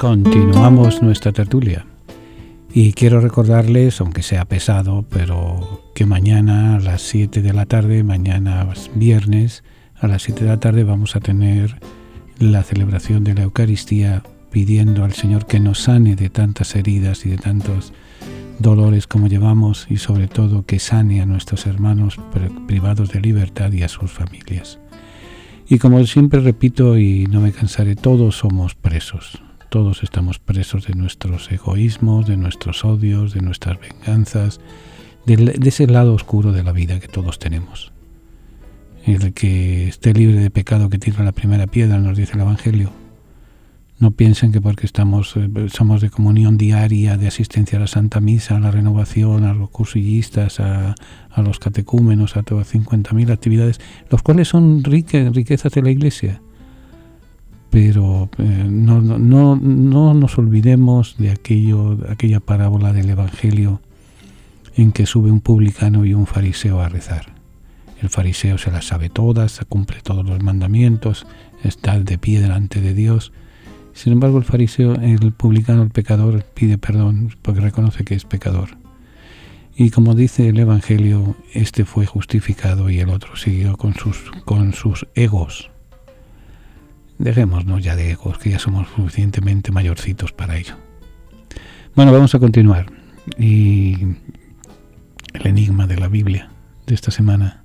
Continuamos nuestra tertulia y quiero recordarles, aunque sea pesado, pero que mañana a las 7 de la tarde, mañana viernes a las 7 de la tarde vamos a tener la celebración de la Eucaristía, pidiendo al Señor que nos sane de tantas heridas y de tantos dolores como llevamos, y sobre todo que sane a nuestros hermanos privados de libertad y a sus familias. Y como siempre repito y no me cansaré, todos somos presos. Todos estamos presos de nuestros egoísmos, de nuestros odios, de nuestras venganzas, de ese lado oscuro de la vida que todos tenemos. El que esté libre de pecado que tire la primera piedra, nos dice el Evangelio. No piensen que porque somos de comunión diaria, de asistencia a la Santa Misa, a la renovación, a los cursillistas, a los catecúmenos, a todas 50.000 actividades, los cuales son riquezas de la Iglesia. Pero no nos olvidemos de aquella parábola del Evangelio en que sube un publicano y un fariseo a rezar. El fariseo se las sabe todas, cumple todos los mandamientos, está de pie delante de Dios. Sin embargo, el publicano, el pecador, pide perdón porque reconoce que es pecador. Y como dice el Evangelio, este fue justificado y el otro siguió con sus egos. Dejémonos ya de egos, que ya somos suficientemente mayorcitos para ello. Bueno, vamos a continuar. Y el enigma de la Biblia de esta semana,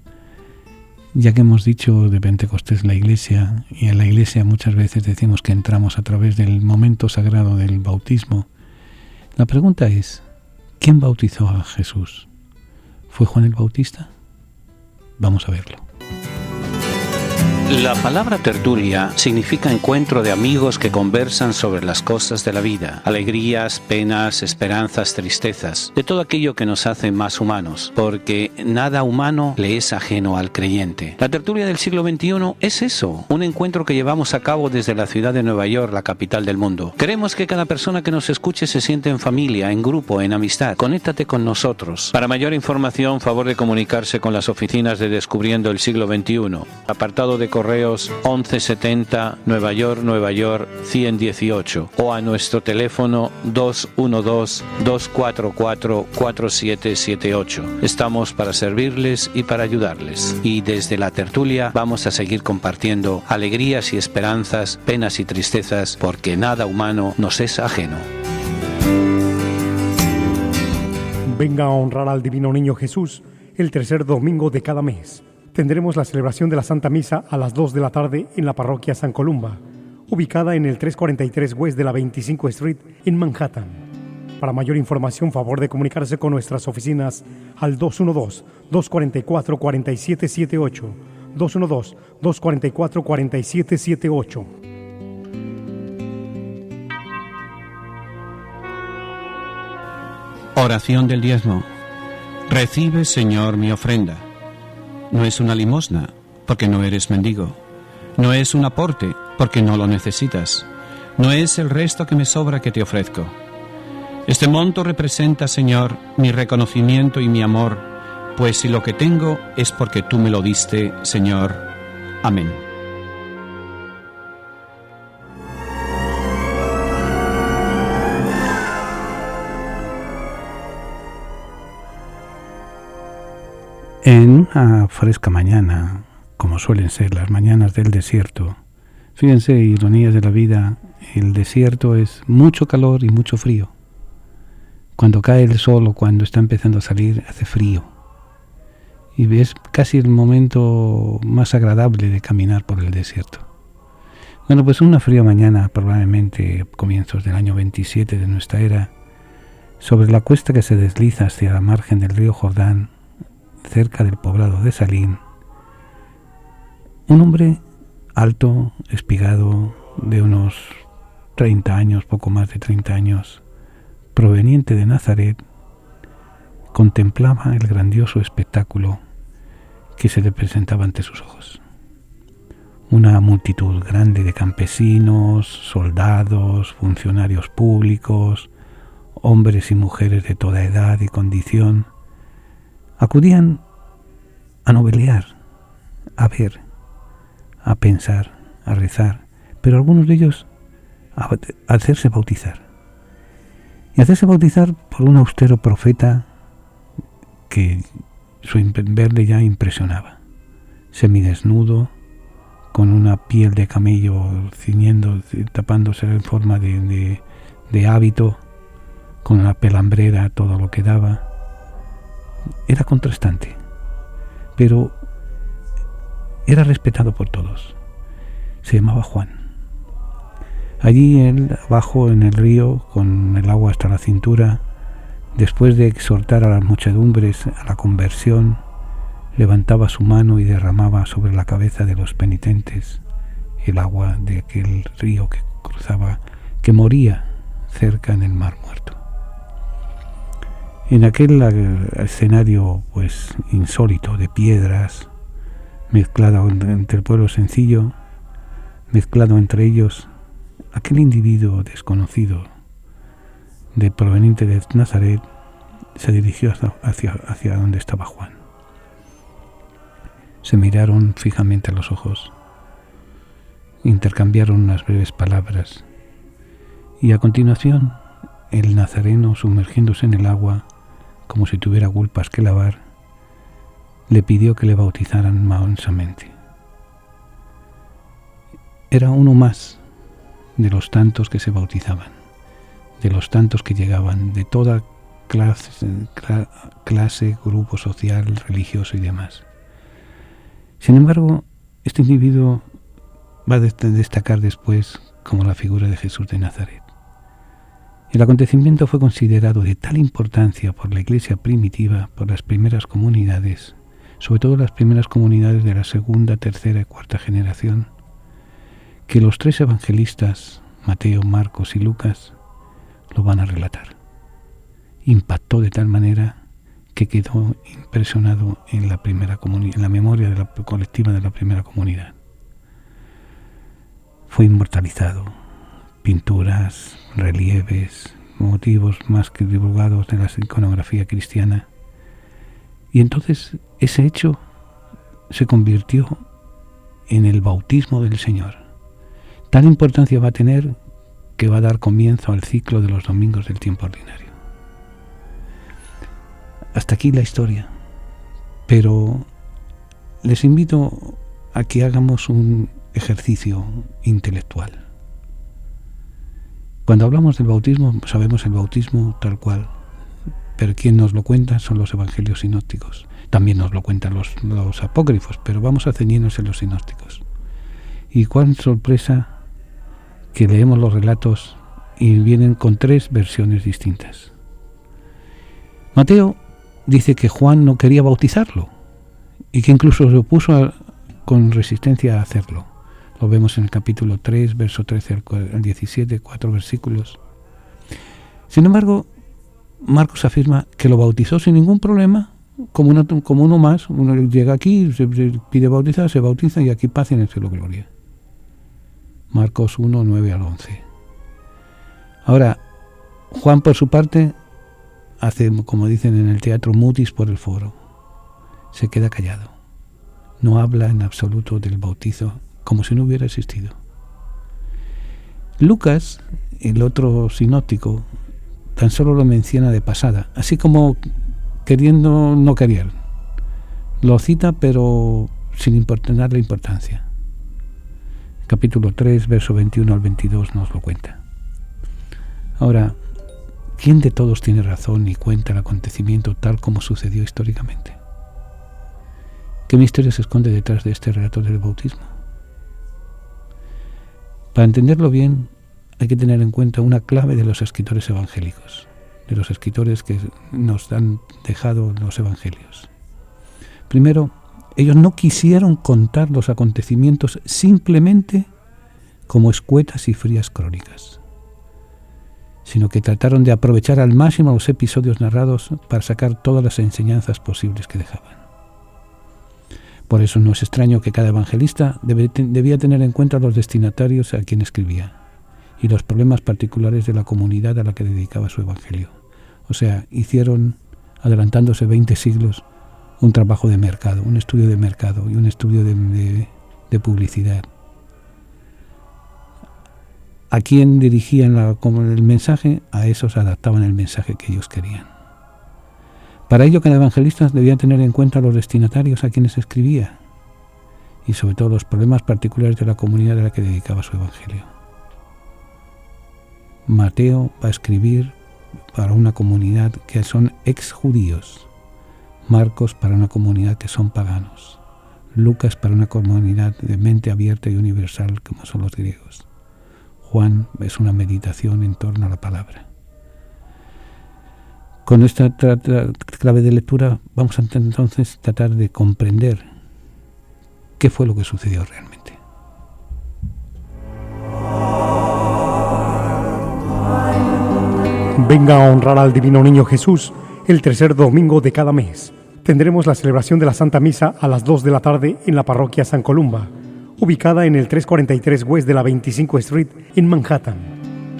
ya que hemos dicho de Pentecostés la Iglesia, y en la Iglesia muchas veces decimos que entramos a través del momento sagrado del bautismo, la pregunta es, ¿quién bautizó a Jesús? ¿Fue Juan el Bautista? Vamos a verlo. La palabra tertulia significa encuentro de amigos que conversan sobre las cosas de la vida, alegrías, penas, esperanzas, tristezas, de todo aquello que nos hace más humanos, porque nada humano le es ajeno al creyente. La tertulia del siglo XXI es eso, un encuentro que llevamos a cabo desde la ciudad de Nueva York, la capital del mundo. Queremos que cada persona que nos escuche se siente en familia, en grupo, en amistad. Conéctate con nosotros. Para mayor información, favor de comunicarse con las oficinas de Descubriendo el Siglo XXI. Apartado de correos 1170 Nueva York 118, o a nuestro teléfono 212-244-4778. Estamos para servirles y para ayudarles. Y desde la tertulia vamos a seguir compartiendo alegrías y esperanzas, penas y tristezas, porque nada humano nos es ajeno. Venga a honrar al Divino Niño Jesús el tercer domingo de cada mes. Tendremos la celebración de la Santa Misa a las 2 de la tarde en la parroquia San Columba, ubicada en el 343 West de la 25 Street en Manhattan. Para mayor información, favor de comunicarse con nuestras oficinas al 212-244-4778, 212-244-4778. Oración del diezmo. Recibe, Señor, mi ofrenda. No es una limosna, porque no eres mendigo. No es un aporte, porque no lo necesitas. No es el resto que me sobra que te ofrezco. Este monto representa, Señor, mi reconocimiento y mi amor, pues si lo que tengo es porque tú me lo diste, Señor. Amén. En una fresca mañana, como suelen ser las mañanas del desierto, fíjense, ironías de la vida, el desierto es mucho calor y mucho frío. Cuando cae el sol o cuando está empezando a salir, hace frío. Y es casi el momento más agradable de caminar por el desierto. Bueno, pues una fría mañana, probablemente comienzos del año 27 de nuestra era, sobre la cuesta que se desliza hacia la margen del río Jordán, cerca del poblado de Salín, un hombre alto, espigado, de unos 30 años, poco más de 30 años, proveniente de Nazaret, contemplaba el grandioso espectáculo que se le presentaba ante sus ojos. Una multitud grande de campesinos, soldados, funcionarios públicos, hombres y mujeres de toda edad y condición, acudían a novelear, a ver, a pensar, a rezar, pero algunos de ellos a hacerse bautizar. Y hacerse bautizar por un austero profeta que su verle ya impresionaba. Semidesnudo, con una piel de camello ciñendo, tapándose en forma de hábito, con una pelambrera, todo lo que daba. Era contrastante, pero era respetado por todos. Se llamaba Juan. Allí él, abajo en el río, con el agua hasta la cintura, después de exhortar a las muchedumbres a la conversión, levantaba su mano y derramaba sobre la cabeza de los penitentes el agua de aquel río que cruzaba, que moría cerca en el Mar Muerto. En aquel escenario pues insólito de piedras, mezclado entre el pueblo sencillo, mezclado entre ellos aquel individuo desconocido proveniente de Nazaret, se dirigió hacia donde estaba Juan. Se miraron fijamente a los ojos, intercambiaron unas breves palabras y a continuación el nazareno, sumergiéndose en el agua como si tuviera culpas que lavar, le pidió que le bautizaran mansamente. Era uno más de los tantos que se bautizaban, de los tantos que llegaban, de toda clase, grupo social, religioso y demás. Sin embargo, este individuo va a destacar después como la figura de Jesús de Nazaret. El acontecimiento fue considerado de tal importancia por la Iglesia primitiva, por las primeras comunidades, sobre todo las primeras comunidades de la segunda, tercera y cuarta generación, que los tres evangelistas, Mateo, Marcos y Lucas, lo van a relatar. Impactó de tal manera que quedó impresionado en la primera comunidad, en la memoria de la colectiva de la primera comunidad. Fue inmortalizado. Pinturas, relieves, motivos más que divulgados de la iconografía cristiana. Y entonces ese hecho se convirtió en el bautismo del Señor. Tal importancia va a tener que va a dar comienzo al ciclo de los domingos del tiempo ordinario. Hasta aquí la historia, pero les invito a que hagamos un ejercicio intelectual. Cuando hablamos del bautismo, sabemos el bautismo tal cual, pero quien nos lo cuenta son los evangelios sinópticos. También nos lo cuentan los apócrifos, pero vamos a ceñirnos en los sinópticos. Y cuán sorpresa que leemos los relatos y vienen con tres versiones distintas. Mateo dice que Juan no quería bautizarlo y que incluso se opuso con resistencia a hacerlo. Lo vemos en el capítulo 3, verso 13 al 17, 4 versículos. Sin embargo, Marcos afirma que lo bautizó sin ningún problema, como uno más. Uno llega aquí, se pide bautizar, se bautiza y aquí paz en el cielo gloria. Marcos 1, 9 al 11. Ahora, Juan por su parte hace, como dicen en el teatro, mutis por el foro. Se queda callado. No habla en absoluto del bautizo, como si no hubiera existido. Lucas, el otro sinóptico, tan solo lo menciona de pasada, así como queriendo no querer. Lo cita, pero sin darle importancia. Capítulo 3, verso 21 al 22 nos lo cuenta. Ahora, ¿quién de todos tiene razón y cuenta el acontecimiento tal como sucedió históricamente? ¿Qué misterio se esconde detrás de este relato del bautismo? Para entenderlo bien, hay que tener en cuenta una clave de los escritores evangélicos, de los escritores que nos han dejado los evangelios. Primero, ellos no quisieron contar los acontecimientos simplemente como escuetas y frías crónicas, sino que trataron de aprovechar al máximo los episodios narrados para sacar todas las enseñanzas posibles que dejaban. Por eso no es extraño que cada evangelista debía tener en cuenta los destinatarios a quien escribía y los problemas particulares de la comunidad a la que dedicaba su evangelio. O sea, hicieron, adelantándose 20 siglos, un trabajo de mercado, un estudio de mercado y un estudio de publicidad. ¿A quién dirigían el mensaje? A esos adaptaban el mensaje que ellos querían. Para ello, cada evangelista debía tener en cuenta a los destinatarios a quienes escribía y sobre todo los problemas particulares de la comunidad a la que dedicaba su evangelio. Mateo va a escribir para una comunidad que son ex-judíos, Marcos para una comunidad que son paganos, Lucas para una comunidad de mente abierta y universal como son los griegos. Juan es una meditación en torno a la palabra. Con esta clave de lectura vamos a entonces tratar de comprender qué fue lo que sucedió realmente. Venga a honrar al Divino Niño Jesús el tercer domingo de cada mes. Tendremos la celebración de la Santa Misa a las 2 de la tarde en la parroquia San Columba, ubicada en el 343 West de la 25 Street en Manhattan.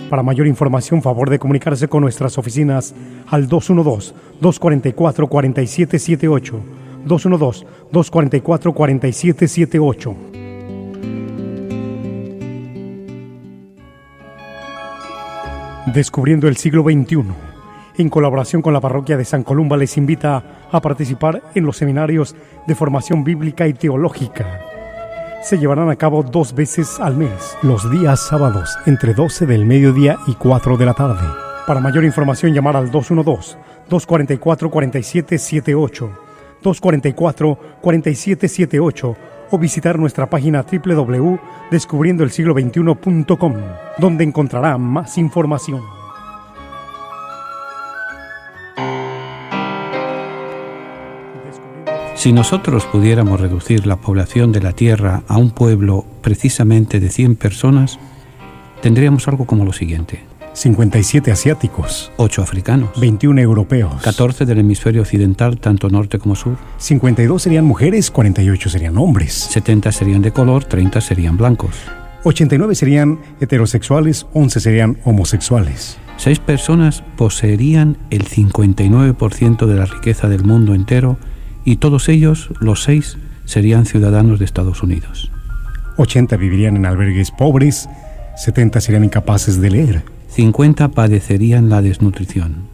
Para mayor información, favor de comunicarse con nuestras oficinas al 212-244-4778, 212-244-4778. Descubriendo el siglo XXI, en colaboración con la parroquia de San Columba, les invita a participar en los seminarios de formación bíblica y teológica. Se llevarán a cabo 2 veces al mes, los días sábados, entre 12 del mediodía y 4 de la tarde. Para mayor información, llamar al 212-244-4778, 244-4778, o visitar nuestra página www.descubriendoelsiglo21.com, donde encontrará más información. Si nosotros pudiéramos reducir la población de la Tierra a un pueblo precisamente de 100 personas, tendríamos algo como lo siguiente: 57 asiáticos, 8 africanos, 21 europeos, 14 del hemisferio occidental, tanto norte como sur, 52 serían mujeres, 48 serían hombres, 70 serían de color, 30 serían blancos, 89 serían heterosexuales, 11 serían homosexuales. 6 personas poseerían el 59% de la riqueza del mundo entero, y todos ellos, los 6, serían ciudadanos de Estados Unidos. 80 vivirían en albergues pobres, 70 serían incapaces de leer. 50 padecerían la desnutrición.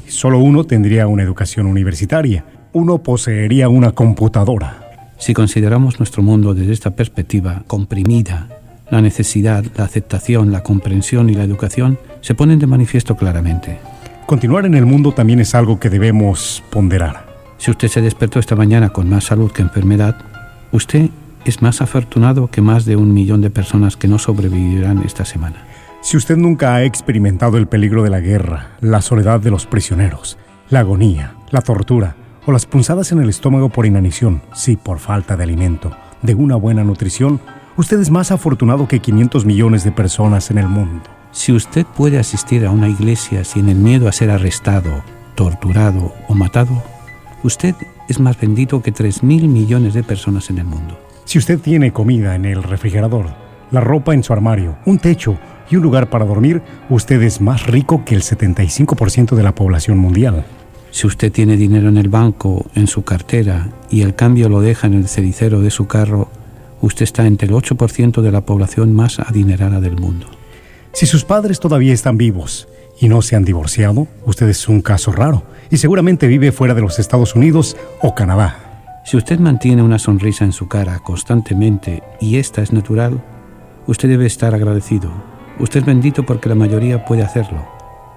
Solo uno tendría una educación universitaria. 1 poseería una computadora. Si consideramos nuestro mundo desde esta perspectiva comprimida, la necesidad, la aceptación, la comprensión y la educación se ponen de manifiesto claramente. Continuar en el mundo también es algo que debemos ponderar. Si usted se despertó esta mañana con más salud que enfermedad, usted es más afortunado que más de 1 millón de personas que no sobrevivirán esta semana. Si usted nunca ha experimentado el peligro de la guerra, la soledad de los prisioneros, la agonía, la tortura o las punzadas en el estómago por inanición, por falta de alimento, de una buena nutrición, usted es más afortunado que 500 millones de personas en el mundo. Si usted puede asistir a una iglesia sin el miedo a ser arrestado, torturado o matado, usted es más bendito que 3.000 millones de personas en el mundo. Si usted tiene comida en el refrigerador, la ropa en su armario, un techo y un lugar para dormir, usted es más rico que el 75% de la población mundial. Si usted tiene dinero en el banco, en su cartera, y el cambio lo deja en el cenicero de su carro, usted está entre el 8% de la población más adinerada del mundo. Si sus padres todavía están vivos y no se han divorciado, usted es un caso raro y seguramente vive fuera de los Estados Unidos o Canadá. Si usted mantiene una sonrisa en su cara constantemente y esta es natural, usted debe estar agradecido. Usted es bendito porque la mayoría puede hacerlo,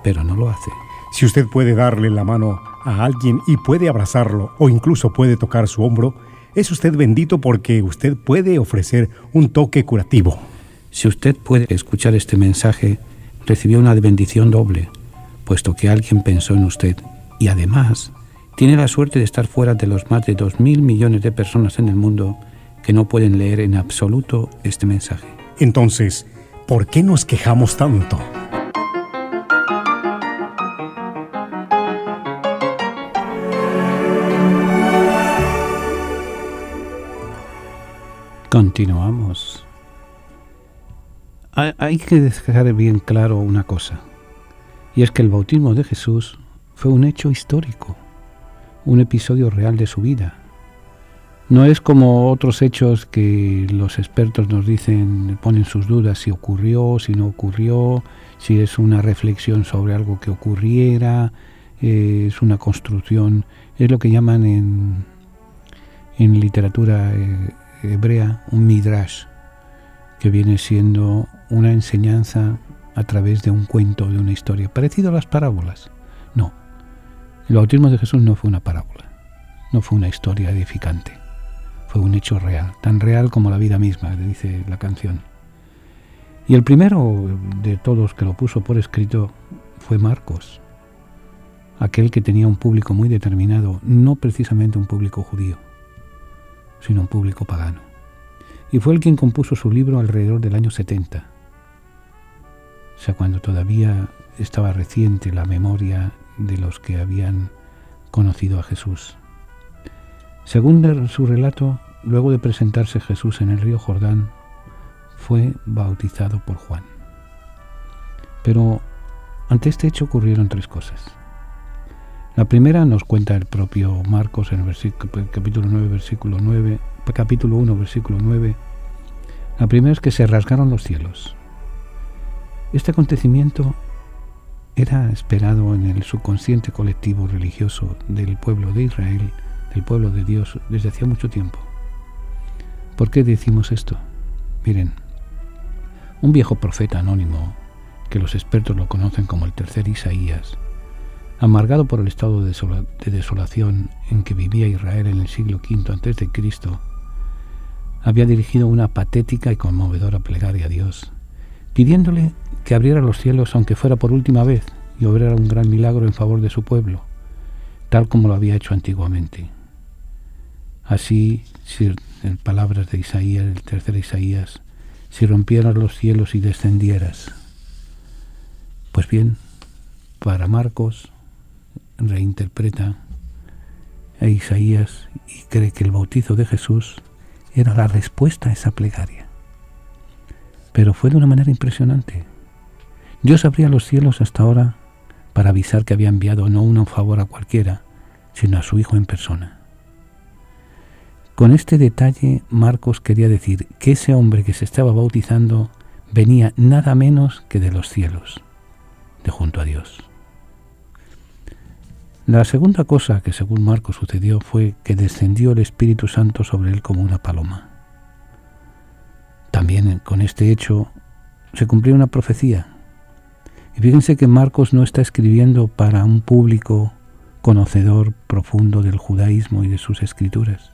pero no lo hace. Si usted puede darle la mano a alguien y puede abrazarlo o incluso puede tocar su hombro, es usted bendito porque usted puede ofrecer un toque curativo. Si usted puede escuchar este mensaje, recibió una bendición doble, puesto que alguien pensó en usted y además tiene la suerte de estar fuera de los más de 2.000 millones de personas en el mundo que no pueden leer en absoluto este mensaje. Entonces, ¿por qué nos quejamos tanto? Continuamos. Hay que dejar bien claro una cosa, y es que el bautismo de Jesús fue un hecho histórico, un episodio real de su vida. No es como otros hechos que los expertos nos dicen, ponen sus dudas si ocurrió, si no ocurrió, si es una reflexión sobre algo que ocurriera, es una construcción, es lo que llaman en literatura hebrea un midrash, que viene siendo una enseñanza a través de un cuento, de una historia, parecido a las parábolas. No, el bautismo de Jesús no fue una parábola, no fue una historia edificante, fue un hecho real, tan real como la vida misma, dice la canción. Y el primero de todos que lo puso por escrito fue Marcos, aquel que tenía un público muy determinado, no precisamente un público judío, sino un público pagano. Y fue el quien compuso su libro alrededor del año 70, o sea, cuando todavía estaba reciente la memoria de los que habían conocido a Jesús. Según su relato, luego de presentarse Jesús en el río Jordán, fue bautizado por Juan. Pero ante este hecho ocurrieron tres cosas. La primera nos cuenta el propio Marcos en el capítulo 1, versículo 9. La primera es que se rasgaron los cielos. Este acontecimiento era esperado en el subconsciente colectivo religioso del pueblo de Israel, del pueblo de Dios, desde hacía mucho tiempo. ¿Por qué decimos esto? Miren, un viejo profeta anónimo, que los expertos lo conocen como el tercer Isaías, amargado por el estado de desolación en que vivía Israel en el siglo V a.C., había dirigido una patética y conmovedora plegaria a Dios, pidiéndole que abriera los cielos aunque fuera por última vez y obrara un gran milagro en favor de su pueblo, tal como lo había hecho antiguamente. Así, en palabras de Isaías, el tercer Isaías, si rompieras los cielos y descendieras. Pues bien, para Marcos reinterpreta a Isaías y cree que el bautizo de Jesús era la respuesta a esa plegaria. Pero fue de una manera impresionante. Dios abría los cielos hasta ahora para avisar que había enviado no un favor a cualquiera, sino a su Hijo en persona. Con este detalle, Marcos quería decir que ese hombre que se estaba bautizando venía nada menos que de los cielos, de junto a Dios. La segunda cosa que según Marcos sucedió fue que descendió el Espíritu Santo sobre él como una paloma. También con este hecho se cumplió una profecía. Y fíjense que Marcos no está escribiendo para un público conocedor profundo del judaísmo y de sus escrituras.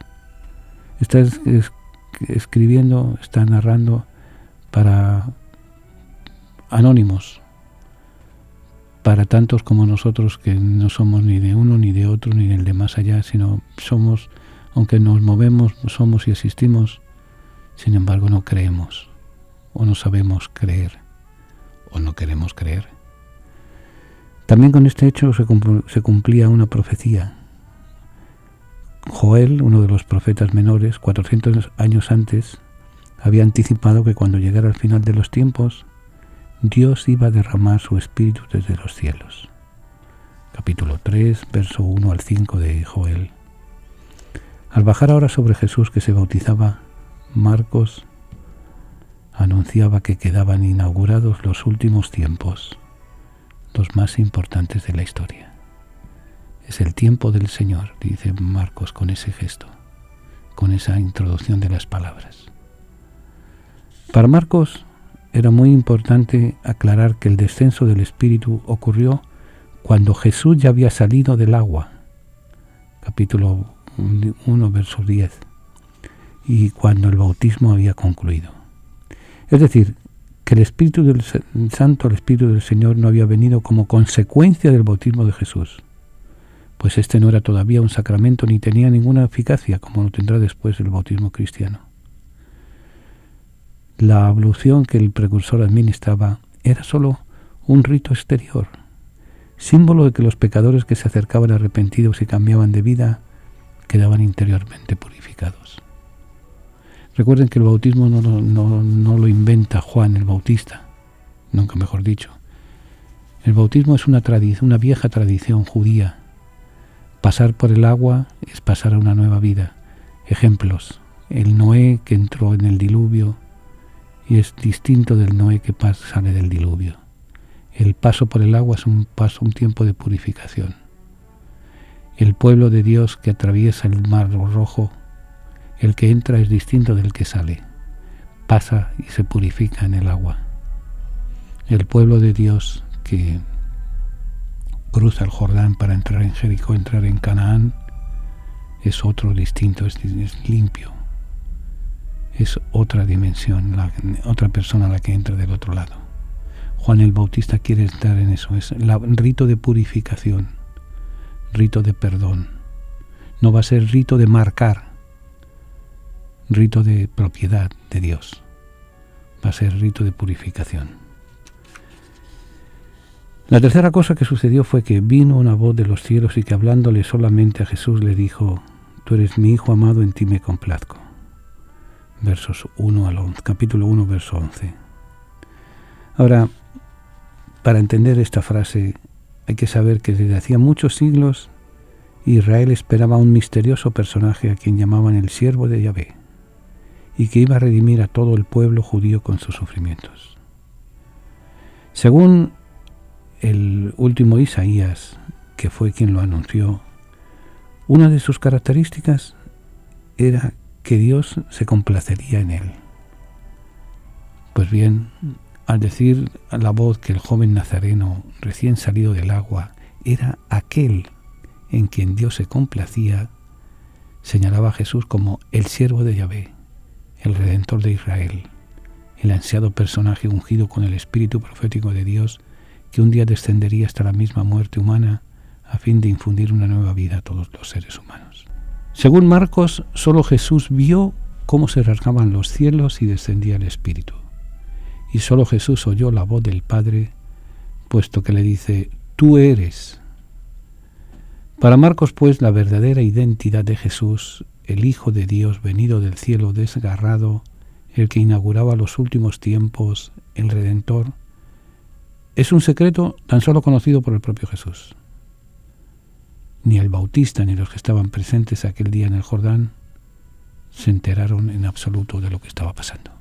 Está escribiendo, está narrando para anónimos, para tantos como nosotros que no somos ni de uno, ni de otro, ni del de más allá, sino somos, aunque nos movemos, somos y existimos, sin embargo no creemos, o no sabemos creer, o no queremos creer. También con este hecho se cumplía una profecía. Joel, uno de los profetas menores, 400 años antes, había anticipado que cuando llegara el final de los tiempos, Dios iba a derramar su espíritu desde los cielos. Capítulo 3, verso 1 al 5 de Joel. Al bajar ahora sobre Jesús que se bautizaba, Marcos anunciaba que quedaban inaugurados los últimos tiempos, los más importantes de la historia. Es el tiempo del Señor, dice Marcos con ese gesto, con esa introducción de las palabras. Para Marcos era muy importante aclarar que el descenso del Espíritu ocurrió cuando Jesús ya había salido del agua, capítulo 1, verso 10, y cuando el bautismo había concluido. Es decir, que el Espíritu del Santo, el Espíritu del Señor, no había venido como consecuencia del bautismo de Jesús, pues este no era todavía un sacramento ni tenía ninguna eficacia, como lo tendrá después el bautismo cristiano. La ablución que el precursor administraba era sólo un rito exterior, símbolo de que los pecadores que se acercaban arrepentidos y cambiaban de vida quedaban interiormente purificados. Recuerden que el bautismo no lo inventa Juan el Bautista, nunca mejor dicho. El bautismo es una vieja tradición judía. Pasar por el agua es pasar a una nueva vida. ejemplos. El Noé que entró en el diluvio y es distinto del Noé que sale del diluvio. El paso por el agua es un tiempo de purificación. El pueblo de Dios que atraviesa el mar rojo, el que entra es distinto del que sale. Pasa y se purifica en el agua. El pueblo de Dios que cruza el Jordán para entrar en Jericó, entrar en Canaán, es otro distinto, es limpio. Es otra dimensión, otra persona la que entra del otro lado. Juan el Bautista quiere estar en eso, es el rito de purificación, rito de perdón. No va a ser rito de marcar, rito de propiedad de Dios. Va a ser rito de purificación. La tercera cosa que sucedió fue que vino una voz de los cielos y que hablándole solamente a Jesús le dijo: Tú eres mi Hijo amado, en ti me complazco. Versos 1 al 11, capítulo 1, verso 11. Ahora, para entender esta frase hay que saber que desde hacía muchos siglos Israel esperaba a un misterioso personaje a quien llamaban el siervo de Yahvé y que iba a redimir a todo el pueblo judío con sus sufrimientos. Según el último Isaías, que fue quien lo anunció, una de sus características era que Dios se complacería en él. Pues bien, al decir a la voz que el joven nazareno recién salido del agua era aquel en quien Dios se complacía, señalaba a Jesús como el siervo de Yahvé, el Redentor de Israel, el ansiado personaje ungido con el espíritu profético de Dios que un día descendería hasta la misma muerte humana a fin de infundir una nueva vida a todos los seres humanos. Según Marcos, solo Jesús vio cómo se rasgaban los cielos y descendía el Espíritu. Y solo Jesús oyó la voz del Padre, puesto que le dice: Tú eres. Para Marcos, pues, la verdadera identidad de Jesús, el Hijo de Dios venido del cielo desgarrado, el que inauguraba los últimos tiempos, el Redentor, es un secreto tan solo conocido por el propio Jesús. Ni el Bautista ni los que estaban presentes aquel día en el Jordán se enteraron en absoluto de lo que estaba pasando.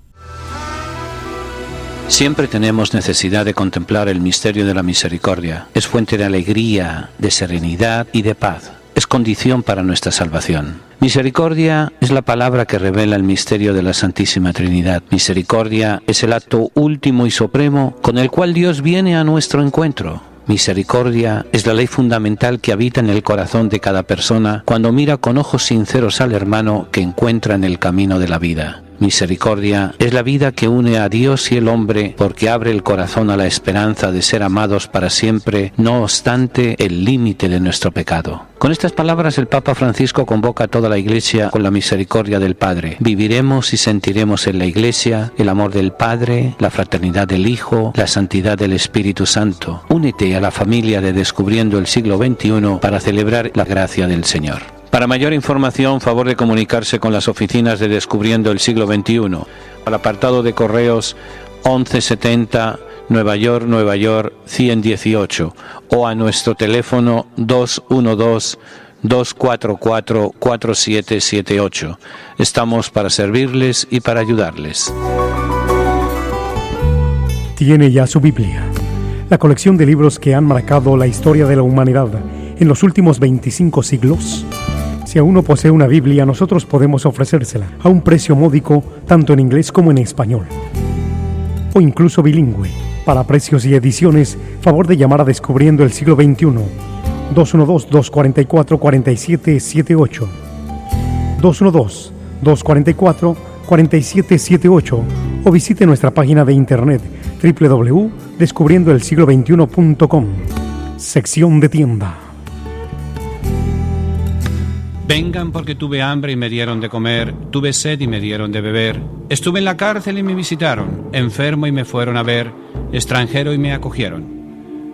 Siempre tenemos necesidad de contemplar el misterio de la misericordia. Es fuente de alegría, de serenidad y de paz. Es condición para nuestra salvación. Misericordia es la palabra que revela el misterio de la Santísima Trinidad. Misericordia es el acto último y supremo con el cual Dios viene a nuestro encuentro. Misericordia es la ley fundamental que habita en el corazón de cada persona cuando mira con ojos sinceros al hermano que encuentra en el camino de la vida. Misericordia es la vida que une a Dios y el hombre porque abre el corazón a la esperanza de ser amados para siempre, no obstante el límite de nuestro pecado. Con estas palabras el Papa Francisco convoca a toda la Iglesia con la misericordia del Padre. Viviremos y sentiremos en la Iglesia el amor del Padre, la fraternidad del Hijo, la santidad del Espíritu Santo. Únete a la familia de Descubriendo el Siglo XXI para celebrar la gracia del Señor. Para mayor información, favor de comunicarse con las oficinas de Descubriendo el Siglo XXI, al apartado de correos 1170 Nueva York, 118, o a nuestro teléfono 212-244-4778. Estamos para servirles y para ayudarles. Tiene ya su Biblia, la colección de libros que han marcado la historia de la humanidad en los últimos 25 siglos. Si aún no posee una Biblia, nosotros podemos ofrecérsela a un precio módico, tanto en inglés como en español, o incluso bilingüe. Para precios y ediciones, favor de llamar a Descubriendo el Siglo XXI, 212-244-4778, 212-244-4778, o visite nuestra página de internet www.descubriendoelsiglo21.com, sección de tienda. Vengan porque tuve hambre y me dieron de comer, tuve sed y me dieron de beber, estuve en la cárcel y me visitaron, enfermo y me fueron a ver, extranjero y me acogieron.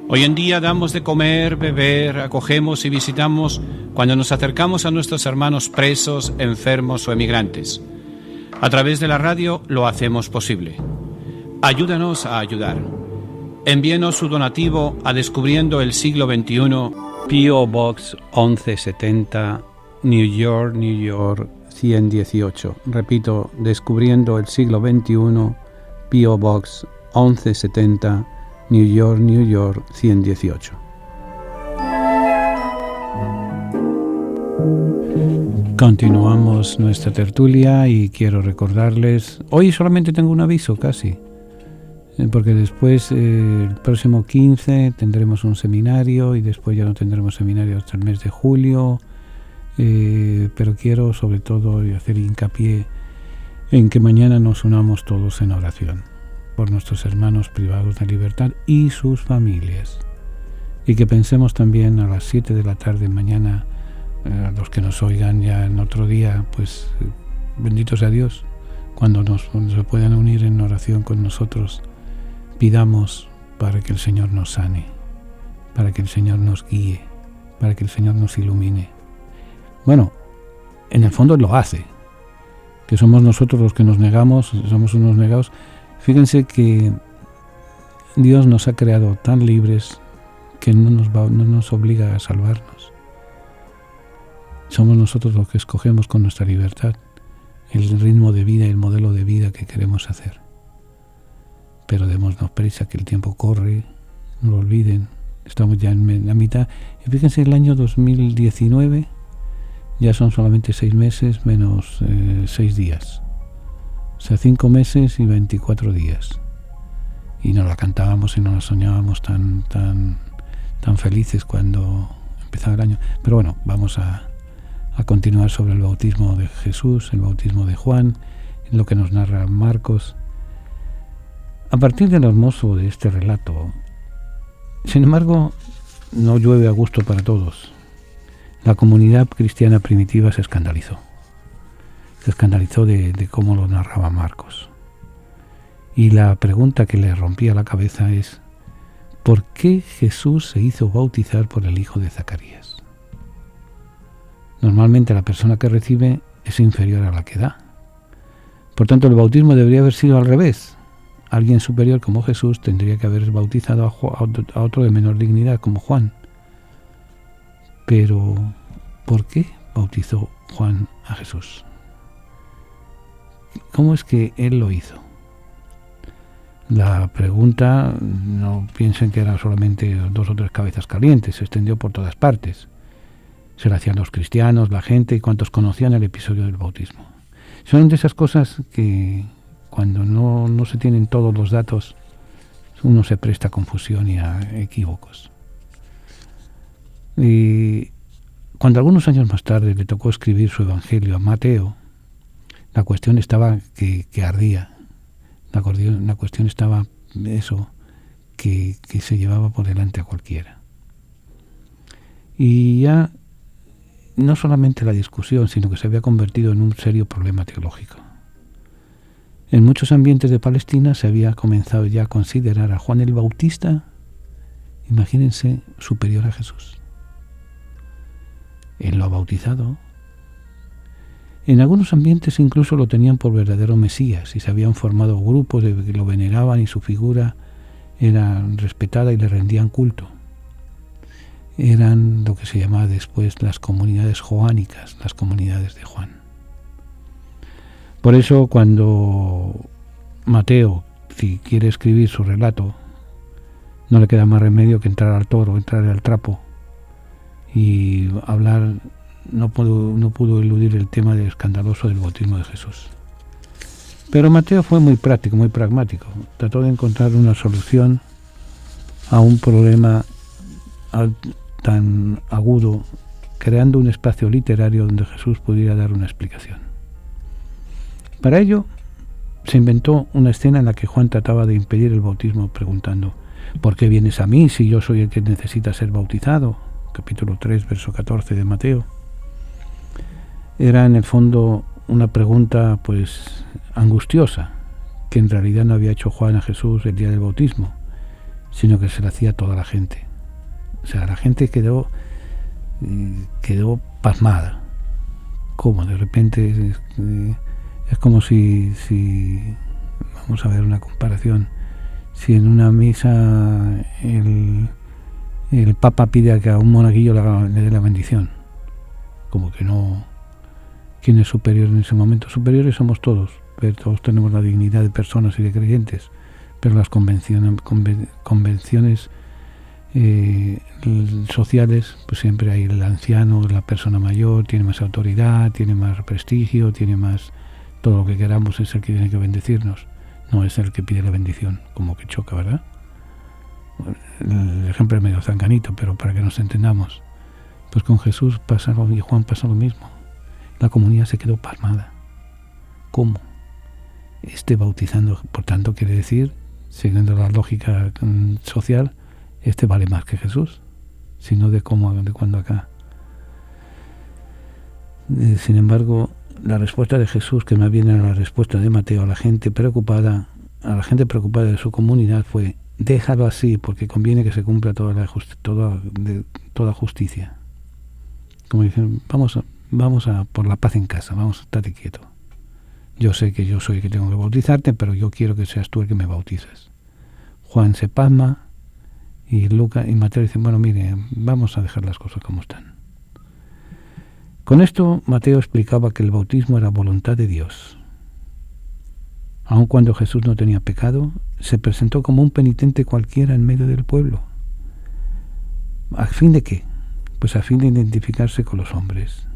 Hoy en día damos de comer, beber, acogemos y visitamos cuando nos acercamos a nuestros hermanos presos, enfermos o emigrantes. A través de la radio lo hacemos posible. Ayúdanos a ayudar. Envíenos su donativo a Descubriendo el Siglo XXI, P.O. Box 1170, New York, 100 118. Repito, Descubriendo el siglo XXI, P.O. Box 1170, New York, New York 118. Continuamos nuestra tertulia y quiero recordarles, hoy solamente tengo un aviso casi, porque después el próximo 15 tendremos un seminario y después ya no tendremos seminario hasta el mes de julio, pero quiero sobre todo hacer hincapié en que mañana nos unamos todos en oración por nuestros hermanos privados de libertad y sus familias, y que pensemos también a las 7 de la tarde mañana, a los que nos oigan ya en otro día, pues bendito sea Dios, cuando se puedan unir en oración con nosotros, pidamos para que el Señor nos sane, para que el Señor nos guíe, para que el Señor nos ilumine. Bueno, en el fondo lo hace, que somos nosotros los que nos negamos, somos unos negados. Fíjense que Dios nos ha creado tan libres que no nos obliga a salvarnos. Somos nosotros los que escogemos con nuestra libertad el ritmo de vida y el modelo de vida que queremos hacer. Pero démonos prisa, que el tiempo corre, no lo olviden, estamos ya en la mitad. Y fíjense, el año 2019 ya son solamente 6 meses menos 6 días. O sea, 5 meses y 24 días. Y nos la cantábamos y nos la soñábamos tan felices cuando empezaba el año. Pero bueno, vamos a continuar sobre el bautismo de Jesús, el bautismo de Juan, en lo que nos narra Marcos. A partir de lo hermoso de este relato, sin embargo, no llueve a gusto para todos. La comunidad cristiana primitiva se escandalizó. Se escandalizó de cómo lo narraba Marcos. Y la pregunta que le rompía la cabeza es: ¿por qué Jesús se hizo bautizar por el hijo de Zacarías? Normalmente la persona que recibe es inferior a la que da. Por tanto, el bautismo debería haber sido al revés. Alguien superior como Jesús tendría que haber bautizado a otro de menor dignidad como Juan. Pero, ¿por qué bautizó Juan a Jesús? ¿Cómo es que él lo hizo? La pregunta, no piensen que eran solamente 2 o 3 cabezas calientes, se extendió por todas partes. Se lo hacían los cristianos, la gente y cuantos conocían el episodio del bautismo. Son de esas cosas que cuando no se tienen todos los datos, uno se presta a confusión y a equívocos. Y cuando algunos años más tarde le tocó escribir su evangelio a Mateo, la cuestión estaba que ardía. La cuestión estaba eso, que se llevaba por delante a cualquiera. Y ya no solamente la discusión, sino que se había convertido en un serio problema teológico. En muchos ambientes de Palestina se había comenzado ya a considerar a Juan el Bautista, imagínense, superior a Jesús. Él lo ha bautizado. En algunos ambientes incluso lo tenían por verdadero Mesías y se habían formado grupos de que lo veneraban y su figura era respetada y le rendían culto. Eran lo que se llamaba después las comunidades joánicas, las comunidades de Juan. Por eso cuando Mateo, si quiere escribir su relato, no le queda más remedio que entrar al toro, entrar al trapo y hablar. No pudo eludir el tema del escandaloso del bautismo de Jesús. Pero Mateo fue muy práctico, muy pragmático. Trató de encontrar una solución a un problema tan agudo, creando un espacio literario donde Jesús pudiera dar una explicación. Para ello, se inventó una escena en la que Juan trataba de impedir el bautismo preguntando: ¿por qué vienes a mí si yo soy el que necesita ser bautizado? Capítulo 3, verso 14 de Mateo. Era en el fondo una pregunta pues angustiosa, que en realidad no había hecho Juan a Jesús el día del bautismo, sino que se la hacía a toda la gente. O sea, la gente quedó pasmada. ¿Cómo? De repente es como si vamos a ver una comparación, si en una misa el Papa pide a que a un monaguillo le dé la bendición, como que no ¿Quién es superior en ese momento? Superiores somos todos, pero todos tenemos la dignidad de personas y de creyentes, pero las convenciones sociales, pues siempre hay el anciano, la persona mayor, tiene más autoridad, tiene más prestigio, tiene más todo lo que queramos, es el que tiene que bendecirnos, no es el que pide la bendición, como que choca, ¿verdad? El ejemplo es medio zanganito, pero para que nos entendamos, pues con Jesús y Juan pasa lo mismo. La comunidad se quedó pasmada. ¿Cómo? Bautizando, por tanto, quiere decir, siguiendo la lógica social, vale más que Jesús, sino de cuándo acá. Sin embargo, la respuesta de Jesús, que más bien era la respuesta de Mateo a la gente preocupada de su comunidad, fue: déjalo así, porque conviene que se cumpla toda justicia. Como dicen, vamos a por la paz en casa, vamos a estar quieto. Yo sé que yo soy el que tengo que bautizarte, pero yo quiero que seas tú el que me bautices. Juan se pasma y Lucas y Mateo dicen, bueno, mire, vamos a dejar las cosas como están. Con esto Mateo explicaba que el bautismo era voluntad de Dios. Aun cuando Jesús no tenía pecado, se presentó como un penitente cualquiera en medio del pueblo. ¿A fin de qué? Pues a fin de identificarse con los hombres.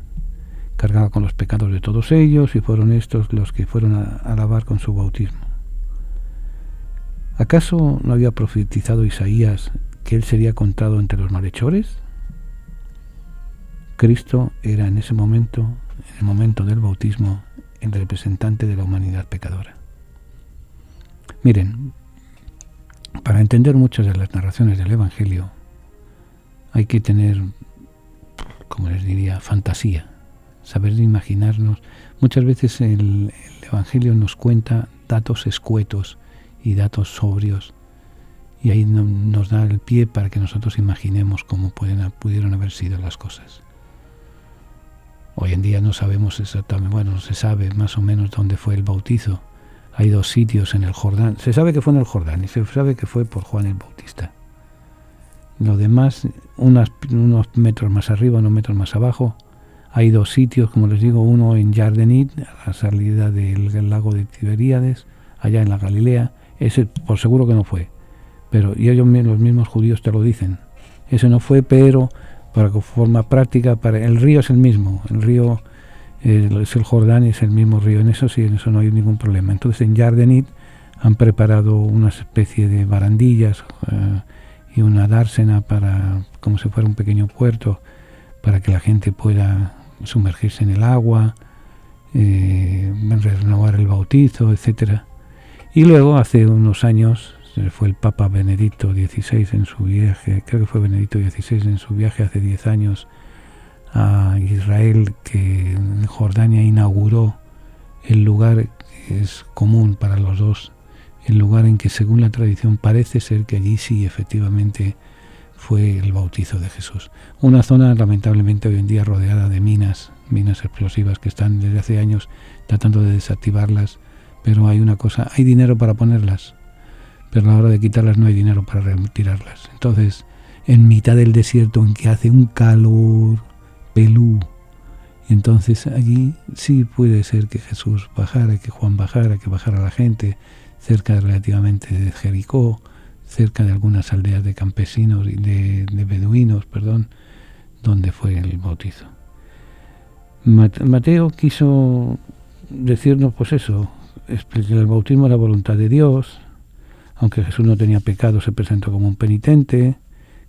Cargaba con los pecados de todos ellos y fueron estos los que fueron a lavar con su bautismo. ¿Acaso no había profetizado Isaías que él sería contado entre los malhechores? Cristo era en ese momento, en el momento del bautismo, el representante de la humanidad pecadora. Miren, para entender muchas de las narraciones del Evangelio hay que tener, como les diría, fantasía, saber imaginarnos. Muchas veces el Evangelio nos cuenta datos escuetos y datos sobrios, y ahí nos da el pie para que nosotros imaginemos cómo pudieron haber sido las cosas. Hoy en día no sabemos exactamente, bueno, se sabe más o menos dónde fue el bautizo. Hay 2 sitios en el Jordán. Se sabe que fue en el Jordán y se sabe que fue por Juan el Bautista. Lo demás, unos metros más arriba, unos metros más abajo, hay 2 sitios, como les digo, uno en Yardenit, a la salida del lago de Tiberíades, allá en la Galilea. Ese por seguro que no fue, pero y ellos los mismos judíos te lo dicen. Ese no fue, pero para forma práctica, el río es el mismo, el río es el Jordán y es el mismo río, en eso no hay ningún problema. Entonces en Yardenit han preparado una especie de barandillas y una dársena como si fuera un pequeño puerto, para que la gente pueda sumergirse en el agua, renovar el bautizo, etcétera. Y luego, hace unos años, fue el Papa Benedicto XVI en su viaje, creo que fue Benedicto XVI en su viaje hace 10 años a Israel, que en Jordania inauguró el lugar que es común para los dos, el lugar en que, según la tradición, parece ser que allí sí efectivamente fue el bautizo de Jesús. Una zona lamentablemente hoy en día rodeada de minas explosivas que están desde hace años tratando de desactivarlas, pero hay una cosa, hay dinero para ponerlas, pero a la hora de quitarlas no hay dinero para retirarlas. Entonces, en mitad del desierto en que hace un calor pelú, entonces allí sí puede ser que Jesús bajara, que Juan bajara, que bajara la gente, cerca relativamente de Jericó, cerca de algunas aldeas de campesinos y de beduinos, donde fue el bautizo. Mateo quiso decirnos pues eso, que el bautismo era voluntad de Dios, aunque Jesús no tenía pecado, se presentó como un penitente,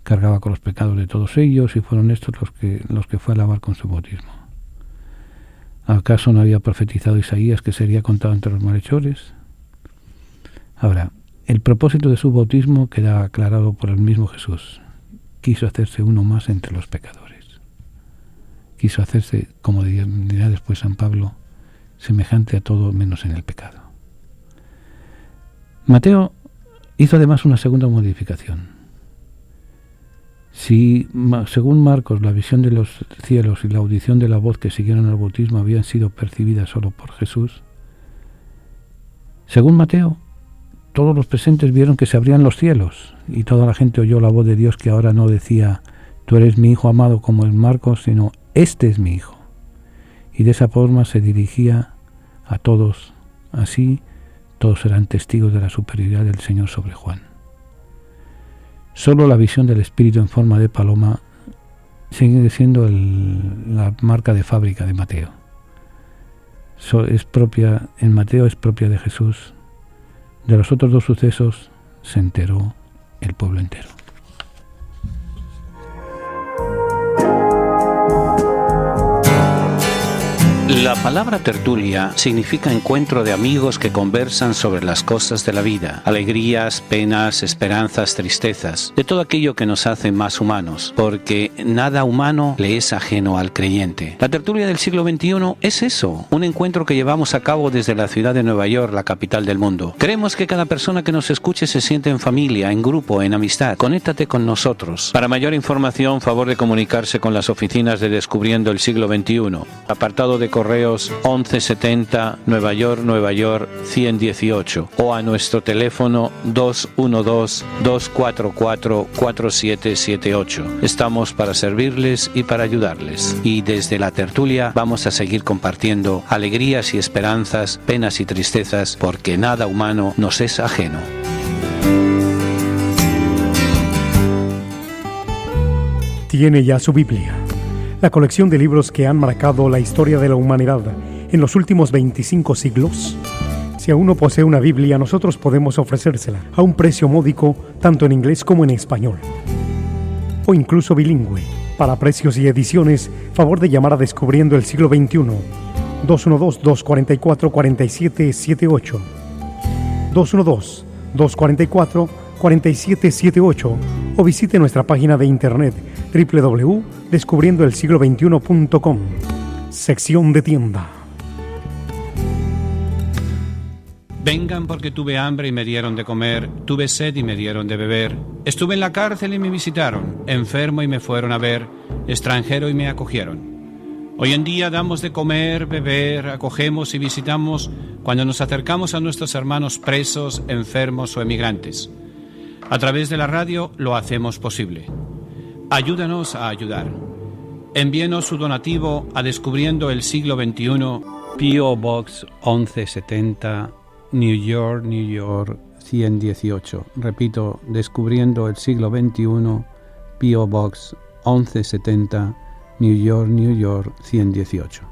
cargaba con los pecados de todos ellos y fueron estos los que fue a lavar con su bautismo. ¿Acaso no había profetizado Isaías que sería contado entre los malhechores? Ahora, el propósito de su bautismo queda aclarado por el mismo Jesús. Quiso hacerse uno más entre los pecadores. Quiso hacerse, como dirá después San Pablo, semejante a todo menos en el pecado. Mateo hizo además una segunda modificación. Si, según Marcos, la visión de los cielos y la audición de la voz que siguieron al bautismo habían sido percibidas solo por Jesús, según Mateo, todos los presentes vieron que se abrían los cielos y toda la gente oyó la voz de Dios, que ahora no decía, tú eres mi hijo amado como en Marcos, sino, este es mi hijo. y de esa forma se dirigía a todos. Así todos serán testigos de la superioridad del Señor sobre Juan. Solo la visión del Espíritu en forma de paloma sigue siendo la marca de fábrica de Mateo. En Mateo es propia de Jesús. De los otros dos sucesos se enteró el pueblo entero. La palabra tertulia significa encuentro de amigos que conversan sobre las cosas de la vida, alegrías, penas, esperanzas, tristezas, de todo aquello que nos hace más humanos, porque nada humano le es ajeno al creyente. La tertulia del siglo XXI es eso, un encuentro que llevamos a cabo desde la ciudad de Nueva York, la capital del mundo. Queremos que cada persona que nos escuche se sienta en familia, en grupo, en amistad. Conéctate con nosotros. Para mayor información, favor de comunicarse con las oficinas de Descubriendo el Siglo XXI. Apartado de correos 1170 Nueva York 10018 o a nuestro teléfono 212-244-4778. Estamos para servirles y para ayudarles. Y desde la tertulia vamos a seguir compartiendo alegrías y esperanzas, penas y tristezas, porque nada humano nos es ajeno. Tiene ya su Biblia, la colección de libros que han marcado la historia de la humanidad en los últimos 25 siglos. Si aún no posee una Biblia, nosotros podemos ofrecérsela a un precio módico, tanto en inglés como en español, o incluso bilingüe. Para precios y ediciones, favor de llamar a Descubriendo el Siglo XXI, 212-244-4778, 212-244-4778, o visite nuestra página de internet www.descubriendoelsiglo21.com, sección de tienda. Vengan porque tuve hambre y me dieron de comer, tuve sed y me dieron de beber, estuve en la cárcel y me visitaron, enfermo y me fueron a ver, extranjero y me acogieron. Hoy en día damos de comer, beber, acogemos y visitamos cuando nos acercamos a nuestros hermanos presos, enfermos o emigrantes. A través de la radio lo hacemos posible. Ayúdanos a ayudar. Envíenos su donativo a Descubriendo el Siglo XXI, P.O. Box 1170, New York, 118. Repito, Descubriendo el Siglo XXI, P.O. Box 1170, New York, 118.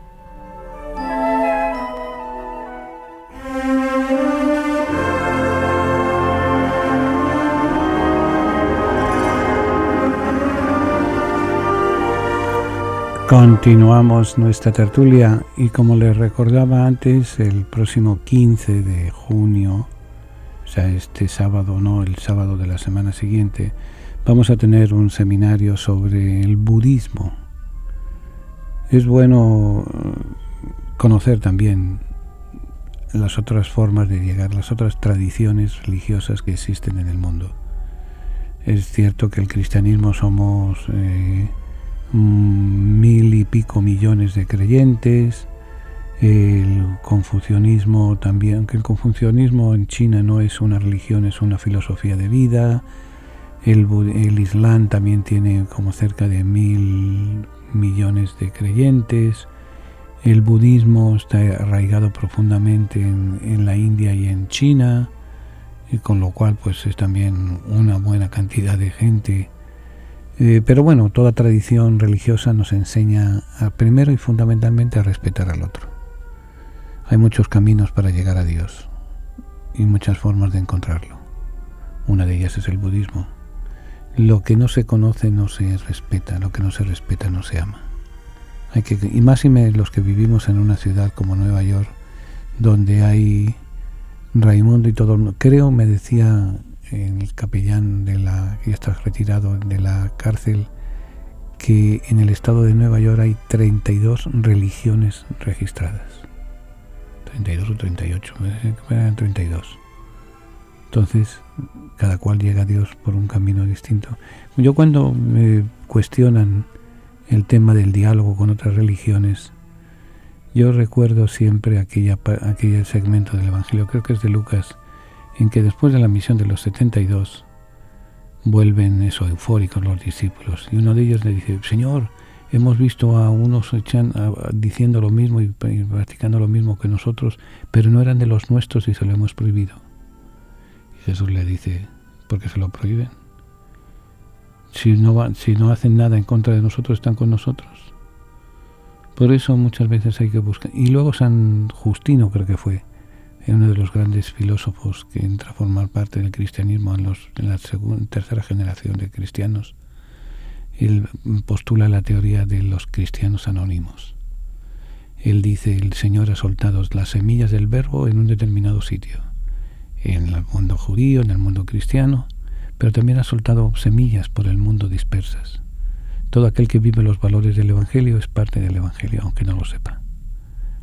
Continuamos nuestra tertulia y como les recordaba antes, el próximo 15 de junio, o sea, este sábado, no, el sábado de la semana siguiente, vamos a tener un seminario sobre el budismo. Es bueno conocer también las otras formas de llegar, las otras tradiciones religiosas que existen en el mundo. Es cierto que el cristianismo somos 1.000 y pico millones de creyentes, el confucianismo también, aunque el confucianismo en China no es una religión, es una filosofía de vida. El Islam también tiene como cerca de 1.000 millones de creyentes. El budismo está arraigado profundamente en la India y en China, y con lo cual pues es también una buena cantidad de gente. Pero bueno, toda tradición religiosa nos enseña primero y fundamentalmente a respetar al otro. Hay muchos caminos para llegar a Dios y muchas formas de encontrarlo. Una de ellas es el budismo. Lo que no se conoce no se respeta, lo que no se respeta no se ama. Y más los que vivimos en una ciudad como Nueva York, donde hay Raimundo y todo, creo, me decía el capellán que está retirado de la cárcel, que en el estado de Nueva York hay 32 religiones registradas. 32 o 38, eran 32. Entonces, cada cual llega a Dios por un camino distinto. Yo cuando me cuestionan el tema del diálogo con otras religiones, yo recuerdo siempre aquel segmento del Evangelio, creo que es de Lucas, en que después de la misión de los 72 vuelven eufóricos los discípulos, y uno de ellos le dice: Señor, hemos visto a unos diciendo lo mismo y practicando lo mismo que nosotros, pero no eran de los nuestros y se lo hemos prohibido. Y Jesús le dice, ¿por qué se lo prohíben? Si no hacen nada en contra de nosotros, están con nosotros. Por eso muchas veces hay que buscar. Y luego San Justino, creo que fue, uno de los grandes filósofos que entra a formar parte del cristianismo en la tercera generación de cristianos. Él postula la teoría de los cristianos anónimos. Él dice, el Señor ha soltado las semillas del verbo en un determinado sitio, en el mundo judío, en el mundo cristiano, pero también ha soltado semillas por el mundo dispersas. Todo aquel que vive los valores del Evangelio es parte del Evangelio, aunque no lo sepa.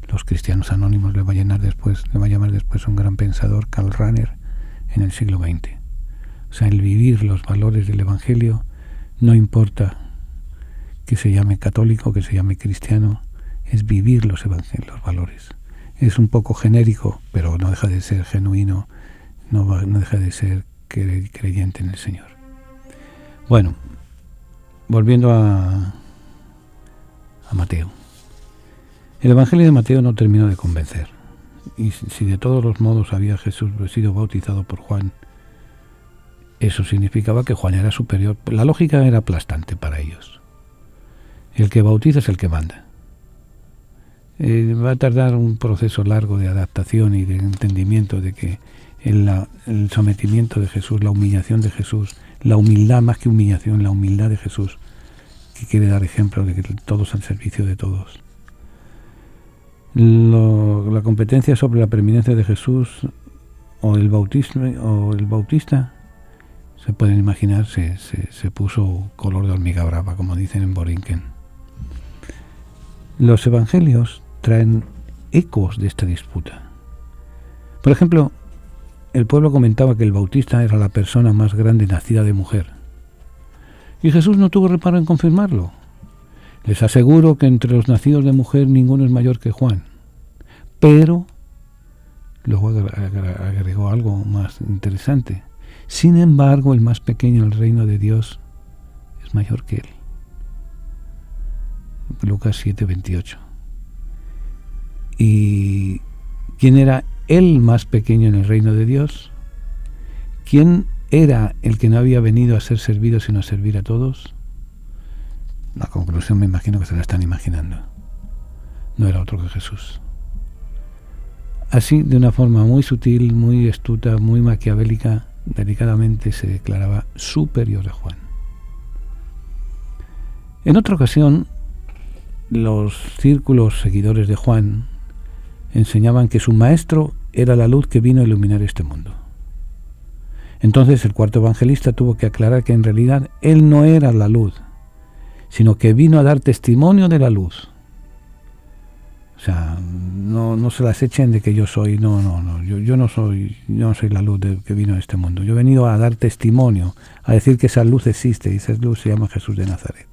Los cristianos anónimos le va a llamar después un gran pensador, Karl Rahner, en el siglo XX. O sea, el vivir los valores del Evangelio, no importa que se llame católico, que se llame cristiano, es vivir los valores. Es un poco genérico, pero no deja de ser genuino, no deja de ser creyente en el Señor. Bueno, volviendo a Mateo. El Evangelio de Mateo no terminó de convencer. Y si de todos los modos había Jesús sido bautizado por Juan, eso significaba que Juan era superior. La lógica era aplastante para ellos. El que bautiza es el que manda. Va a tardar un proceso largo de adaptación y de entendimiento de que el sometimiento de Jesús, la humillación de Jesús, la humildad más que humillación, la humildad de Jesús, que quiere dar ejemplo de que todos al servicio de todos. La competencia sobre la preeminencia de Jesús o el bautista, se pueden imaginar, se puso color de hormiga brava, como dicen en Borinquen. Los evangelios traen ecos de esta disputa. Por ejemplo, el pueblo comentaba que el bautista era la persona más grande nacida de mujer. Y Jesús no tuvo reparo en confirmarlo. Les aseguro que entre los nacidos de mujer ninguno es mayor que Juan. Pero luego agregó algo más interesante. Sin embargo, el más pequeño en el reino de Dios es mayor que él. Lucas 7:28. ¿Y quién era el más pequeño en el reino de Dios? ¿Quién era el que no había venido a ser servido sino a servir a todos? La conclusión me imagino que se la están imaginando. No era otro que Jesús. Así, de una forma muy sutil, muy astuta, muy maquiavélica, delicadamente se declaraba superior a Juan. En otra ocasión, los círculos seguidores de Juan enseñaban que su maestro era la luz que vino a iluminar este mundo. Entonces el cuarto evangelista tuvo que aclarar que en realidad él no era la luz, sino que vino a dar testimonio de la luz. O sea, no se las echen de que yo soy, yo no soy la luz que vino a este mundo. Yo he venido a dar testimonio, a decir que esa luz existe, y esa luz se llama Jesús de Nazaret.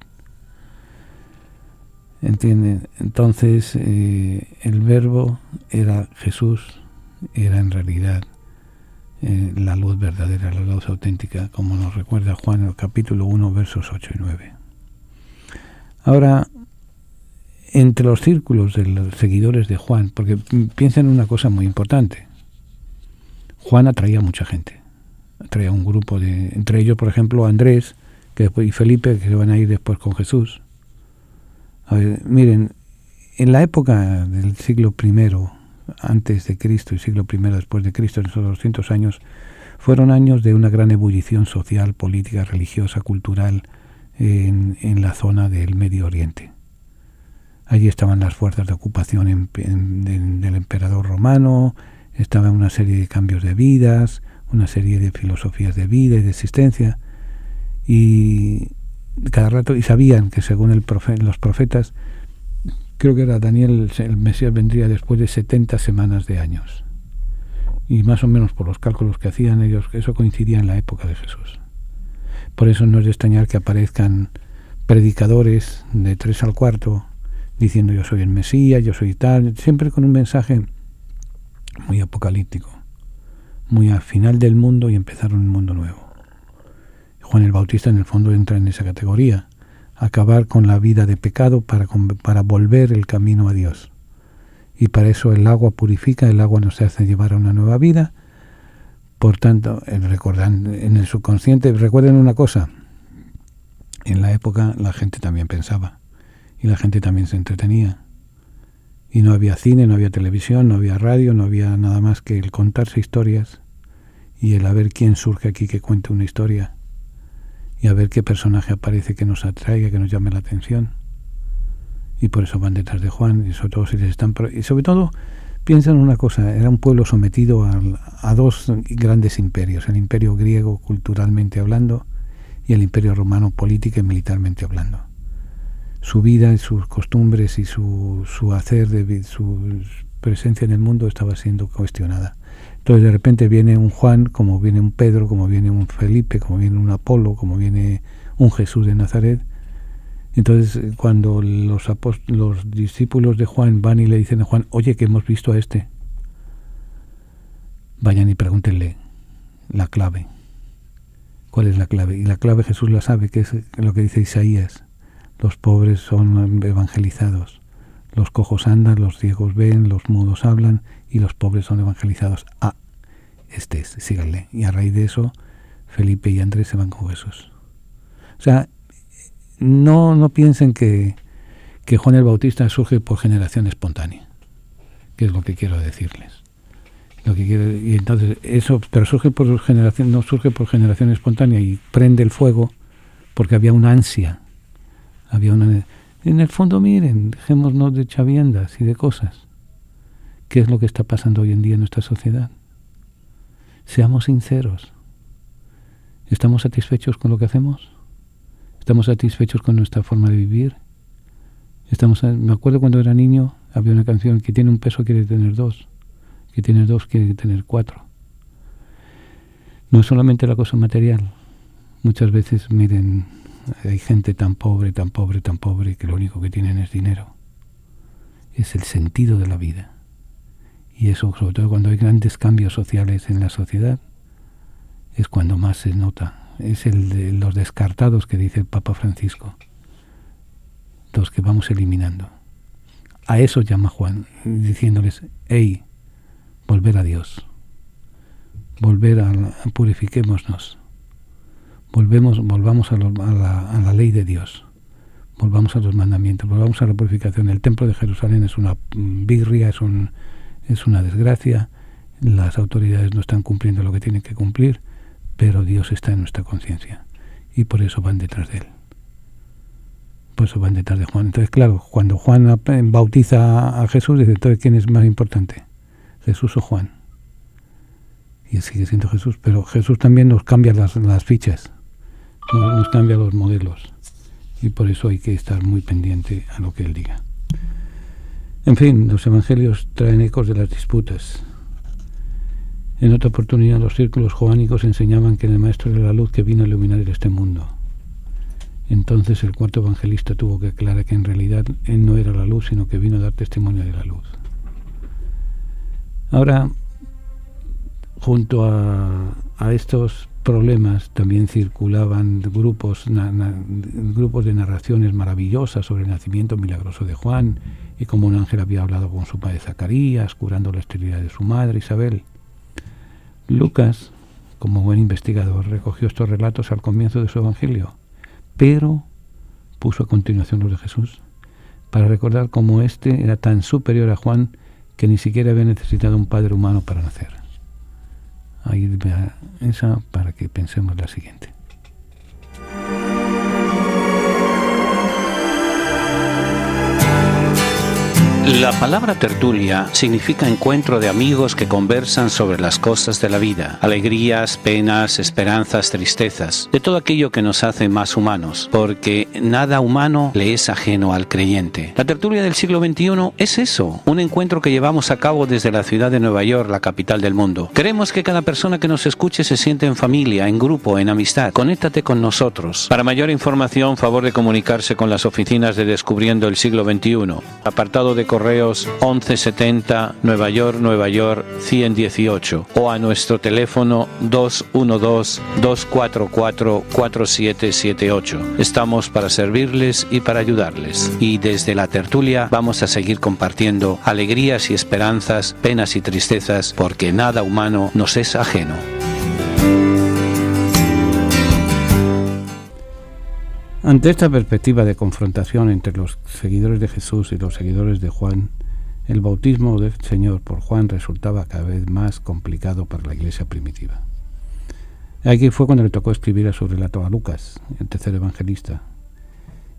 ¿Entienden? Entonces, el verbo era Jesús, era en realidad la luz verdadera, la luz auténtica, como nos recuerda Juan en el capítulo 1, versos 8 y 9. Ahora, entre los círculos de los seguidores de Juan, porque piensen en una cosa muy importante, Juan atraía a mucha gente, atraía un grupo entre ellos, por ejemplo, Andrés y Felipe, que se van a ir después con Jesús. A ver, miren, en la época del siglo I antes de Cristo y siglo I después de Cristo, en esos 200 años, fueron años de una gran ebullición social, política, religiosa, cultural en la zona del Medio Oriente. Allí estaban las fuerzas de ocupación del emperador romano, estaba una serie de cambios de vidas, una serie de filosofías de vida y de existencia, y cada rato, y sabían que según los profetas, creo que era Daniel, el Mesías vendría después de 70 semanas de años. Y más o menos por los cálculos que hacían ellos, eso coincidía en la época de Jesús. Por eso no es de extrañar que aparezcan predicadores de 3 al 4 diciendo yo soy el Mesías, yo soy tal, siempre con un mensaje muy apocalíptico, muy al final del mundo y empezar un mundo nuevo. Juan el Bautista en el fondo entra en esa categoría. acabar con la vida de pecado para volver el camino a Dios. Y para eso el agua purifica, el agua nos hace llevar a una nueva vida. Por tanto, recordando en el subconsciente, recuerden una cosa, en la época la gente también pensaba y la gente también se entretenía. Y no había cine, no había televisión, no había radio, no había nada más que el contarse historias y el a ver quién surge aquí que cuente una historia y a ver qué personaje aparece que nos atraiga, que nos llame la atención. Y por eso van detrás de Juan, y sobre todo si les están... Y sobre todo, piensan una cosa, era un pueblo sometido a dos grandes imperios, el imperio griego culturalmente hablando y el imperio romano política y militarmente hablando. Su vida y sus costumbres y su hacer, su presencia en el mundo estaba siendo cuestionada. Entonces de repente viene un Juan, como viene un Pedro, como viene un Felipe, como viene un Apolo, como viene un Jesús de Nazaret. Entonces cuando los discípulos de Juan van y le dicen a Juan, oye, que hemos visto a este, vayan y pregúntenle la clave. ¿Cuál es la clave? Y la clave Jesús la sabe, que es lo que dice Isaías. Los pobres son evangelizados, los cojos andan, los ciegos ven, los mudos hablan y los pobres son evangelizados. Ah, este es, síganle. Y a raíz de eso, Felipe y Andrés se van con Jesús. O sea, no piensen que Juan el Bautista surge por generación espontánea, que es lo que quiero decirles. Y entonces eso, pero surge por generación, no surge por generación espontánea y prende el fuego porque había una ansia, en el fondo, miren, dejémonos de chaviendas y de cosas. ¿Qué es lo que está pasando hoy en día en nuestra sociedad? Seamos sinceros. ¿Estamos satisfechos con lo que hacemos? ¿Estamos satisfechos con nuestra forma de vivir? Me acuerdo cuando era niño, había una canción, que tiene un peso quiere tener dos, que tiene dos quiere tener cuatro. No es solamente la cosa material. Muchas veces, miren, hay gente tan pobre, que lo único que tienen es dinero. Es el sentido de la vida. Y eso, sobre todo cuando hay grandes cambios sociales en la sociedad, es cuando más se nota. Es el de los descartados que dice el Papa Francisco, los que vamos eliminando. A eso llama Juan, diciéndoles, hey, volver a Dios, purifiquémonos, volvamos a la ley de Dios, volvamos a los mandamientos, volvamos a la purificación. El templo de Jerusalén es una birria, es una desgracia, las autoridades no están cumpliendo lo que tienen que cumplir, pero Dios está en nuestra conciencia y por eso van detrás de él. Por eso van detrás de Juan. Entonces, claro, cuando Juan bautiza a Jesús, dice, entonces, ¿quién es más importante? ¿Jesús o Juan? Y él sigue siendo Jesús, pero Jesús también nos cambia las fichas, nos cambia los modelos y por eso hay que estar muy pendiente a lo que él diga. En fin, los evangelios traen ecos de las disputas. En otra oportunidad los círculos joánicos enseñaban que el Maestro era la luz que vino a iluminar este mundo. Entonces el cuarto evangelista tuvo que aclarar que en realidad él no era la luz, sino que vino a dar testimonio de la luz. Ahora, junto a estos problemas también circulaban grupos de narraciones maravillosas sobre el nacimiento milagroso de Juan y cómo un ángel había hablado con su padre Zacarías, curando la esterilidad de su madre Isabel. Lucas, como buen investigador, recogió estos relatos al comienzo de su evangelio, pero puso a continuación los de Jesús, para recordar cómo éste era tan superior a Juan que ni siquiera había necesitado un padre humano para nacer. Ahí va esa para que pensemos la siguiente. La palabra tertulia significa encuentro de amigos que conversan sobre las cosas de la vida, alegrías, penas, esperanzas, tristezas, de todo aquello que nos hace más humanos, porque nada humano le es ajeno al creyente. La tertulia del siglo XXI es eso, un encuentro que llevamos a cabo desde la ciudad de Nueva York, la capital del mundo. Queremos que cada persona que nos escuche se sienta en familia, en grupo, en amistad. Conéctate con nosotros. Para mayor información, favor de comunicarse con las oficinas de Descubriendo el Siglo XXI. Apartado de correo correos 1170 Nueva York, 118, o a nuestro teléfono 212-244-4778. Estamos para servirles y para ayudarles. Y desde la tertulia vamos a seguir compartiendo alegrías y esperanzas, penas y tristezas, porque nada humano nos es ajeno. Ante esta perspectiva de confrontación entre los seguidores de Jesús y los seguidores de Juan, el bautismo del Señor por Juan resultaba cada vez más complicado para la iglesia primitiva. Aquí fue cuando le tocó escribir su relato a Lucas, el tercer evangelista.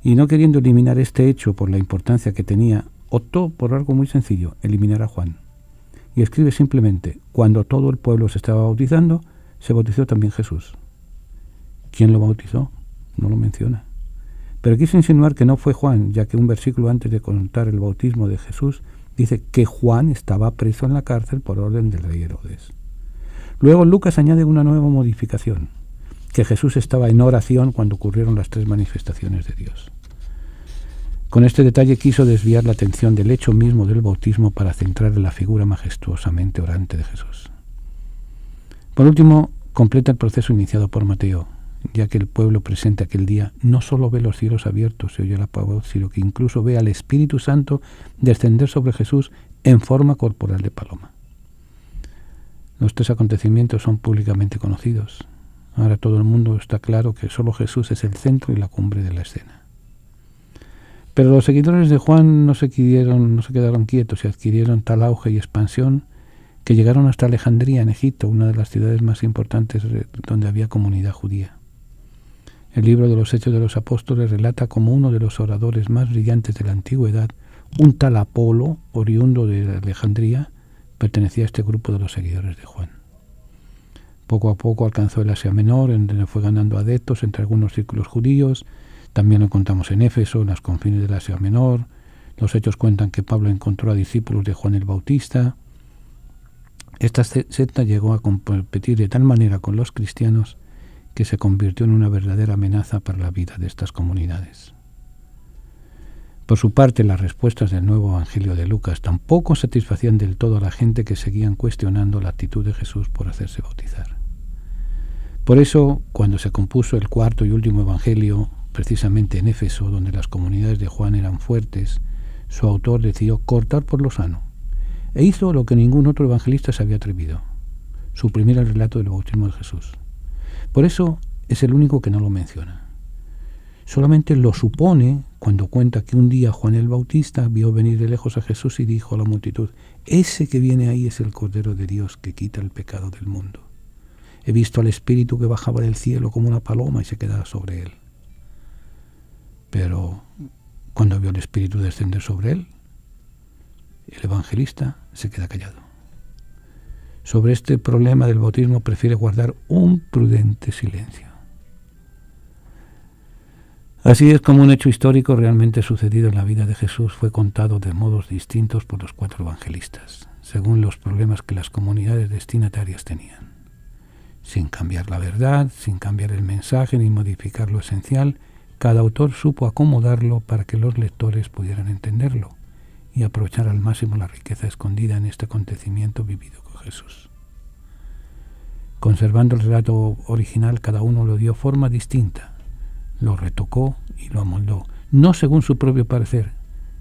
Y no queriendo eliminar este hecho por la importancia que tenía, optó por algo muy sencillo: eliminar a Juan. Y escribe simplemente: cuando todo el pueblo se estaba bautizando, se bautizó también Jesús. ¿Quién lo bautizó? No lo menciona. Pero quiso insinuar que no fue Juan, ya que un versículo antes de contar el bautismo de Jesús dice que Juan estaba preso en la cárcel por orden del rey Herodes. Luego Lucas añade una nueva modificación: que Jesús estaba en oración cuando ocurrieron las 3 manifestaciones de Dios. Con este detalle quiso desviar la atención del hecho mismo del bautismo para centrar en la figura majestuosamente orante de Jesús. Por último, completa el proceso iniciado por Mateo, ya que el pueblo presente aquel día no solo ve los cielos abiertos y oye la voz, sino que incluso ve al Espíritu Santo descender sobre Jesús en forma corporal de paloma. Los 3 acontecimientos son públicamente conocidos. Ahora todo el mundo está claro que solo Jesús es el centro y la cumbre de la escena. Pero los seguidores de Juan no se quedaron quietos y adquirieron tal auge y expansión que llegaron hasta Alejandría, en Egipto, una de las ciudades más importantes donde había comunidad judía. El libro de los Hechos de los Apóstoles relata como uno de los oradores más brillantes de la antigüedad, un tal Apolo, oriundo de Alejandría, pertenecía a este grupo de los seguidores de Juan. Poco a poco alcanzó el Asia Menor, en donde fue ganando adeptos entre algunos círculos judíos. También lo encontramos en Éfeso, en las confines del Asia Menor. Los Hechos cuentan que Pablo encontró a discípulos de Juan el Bautista. Esta secta llegó a competir de tal manera con los cristianos que se convirtió en una verdadera amenaza para la vida de estas comunidades. Por su parte, las respuestas del nuevo Evangelio de Lucas tampoco satisfacían del todo a la gente que seguían cuestionando la actitud de Jesús por hacerse bautizar. Por eso, cuando se compuso el 4º y último Evangelio, precisamente en Éfeso, donde las comunidades de Juan eran fuertes, su autor decidió cortar por lo sano, e hizo lo que ningún otro evangelista se había atrevido: suprimir el relato del bautismo de Jesús. Por eso es el único que no lo menciona. Solamente lo supone cuando cuenta que un día Juan el Bautista vio venir de lejos a Jesús y dijo a la multitud: ese que viene ahí es el Cordero de Dios que quita el pecado del mundo. He visto al Espíritu que bajaba del cielo como una paloma y se quedaba sobre él. Pero cuando vio al Espíritu descender sobre él, el evangelista se queda callado. Sobre este problema del bautismo prefiere guardar un prudente silencio. Así es como un hecho histórico realmente sucedido en la vida de Jesús fue contado de modos distintos por los 4 evangelistas, según los problemas que las comunidades destinatarias tenían. Sin cambiar la verdad, sin cambiar el mensaje ni modificar lo esencial, cada autor supo acomodarlo para que los lectores pudieran entenderlo y aprovechar al máximo la riqueza escondida en este acontecimiento vivido con Jesús. Conservando el relato original, cada uno lo dio forma distinta, lo retocó y lo amoldó, no según su propio parecer,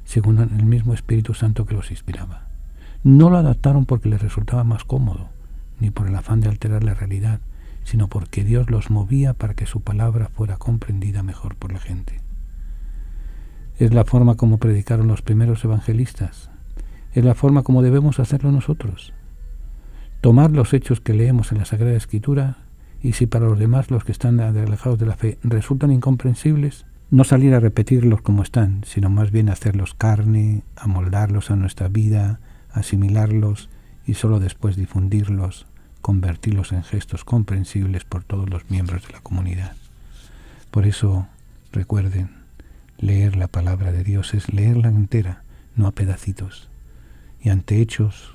según el mismo Espíritu Santo que los inspiraba. No lo adaptaron porque les resultaba más cómodo, ni por el afán de alterar la realidad, sino porque Dios los movía para que su palabra fuera comprendida mejor por la gente. Es la forma como predicaron los primeros evangelistas. Es la forma como debemos hacerlo nosotros. Tomar los hechos que leemos en la Sagrada Escritura y si para los demás, los que están alejados de la fe, resultan incomprensibles, no salir a repetirlos como están, sino más bien hacerlos carne, amoldarlos a nuestra vida, asimilarlos y solo después difundirlos, convertirlos en gestos comprensibles por todos los miembros de la comunidad. Por eso, recuerden, leer la palabra de Dios es leerla entera, no a pedacitos. Y ante hechos,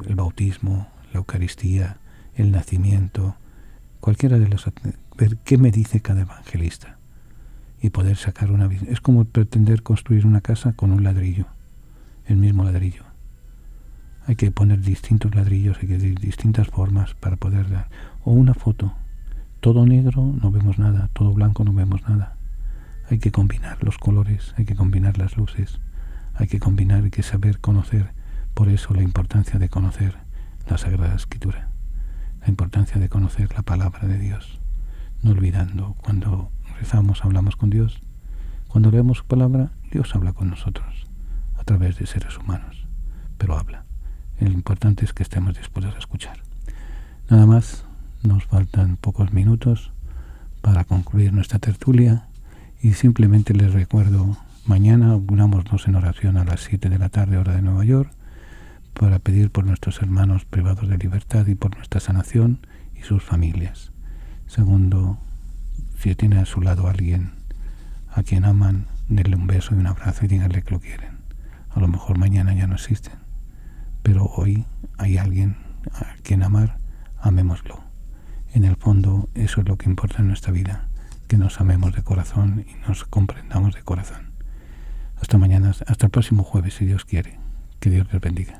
el bautismo, la Eucaristía, el nacimiento, cualquiera de los, ver qué me dice cada evangelista y poder sacar una visión. Es como pretender construir una casa con un ladrillo. el mismo ladrillo. Hay que poner distintos ladrillos, hay que distintas formas para poder dar. O una foto. Todo negro no vemos nada, todo blanco no vemos nada. Hay que combinar los colores, hay que combinar las luces, hay que combinar, hay que saber conocer. Por eso la importancia de conocer la Sagrada Escritura, la importancia de conocer la palabra de Dios, no olvidando cuando rezamos, hablamos con Dios. Cuando leemos su palabra, Dios habla con nosotros a través de seres humanos, pero habla. Lo importante es que estemos dispuestos a escuchar. Nada más, nos faltan pocos minutos para concluir nuestra tertulia y simplemente les recuerdo, mañana unámonos en oración a las 7 de la tarde, hora de Nueva York, para pedir por nuestros hermanos privados de libertad y por nuestra sanación y sus familias. Segundo, si tiene a su lado a alguien a quien aman, denle un beso y un abrazo y díganle que lo quieren. A lo mejor mañana ya no existen, pero hoy hay alguien a quien amar, amémoslo. En el fondo, eso es lo que importa en nuestra vida, que nos amemos de corazón y nos comprendamos de corazón. Hasta mañana, hasta el próximo jueves, si Dios quiere. Que Dios les bendiga.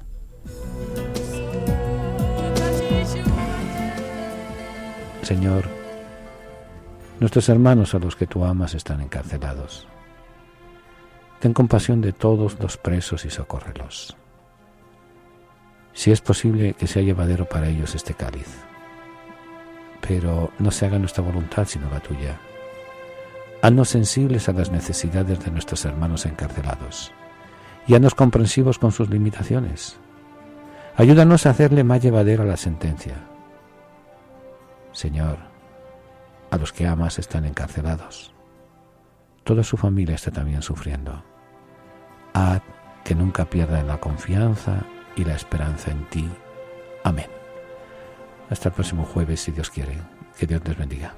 Señor, nuestros hermanos a los que tú amas están encarcelados. Ten compasión de todos los presos y socórrelos. Si es posible, que sea llevadero para ellos este cáliz. Pero no se haga nuestra voluntad sino la tuya. Haznos sensibles a las necesidades de nuestros hermanos encarcelados y haznos comprensivos con sus limitaciones. Ayúdanos a hacerle más llevadera la sentencia. Señor, a los que amas están encarcelados. Toda su familia está también sufriendo. Haz que nunca pierdan la confianza y la esperanza en ti. Amén. Hasta el próximo jueves, si Dios quiere. Que Dios les bendiga.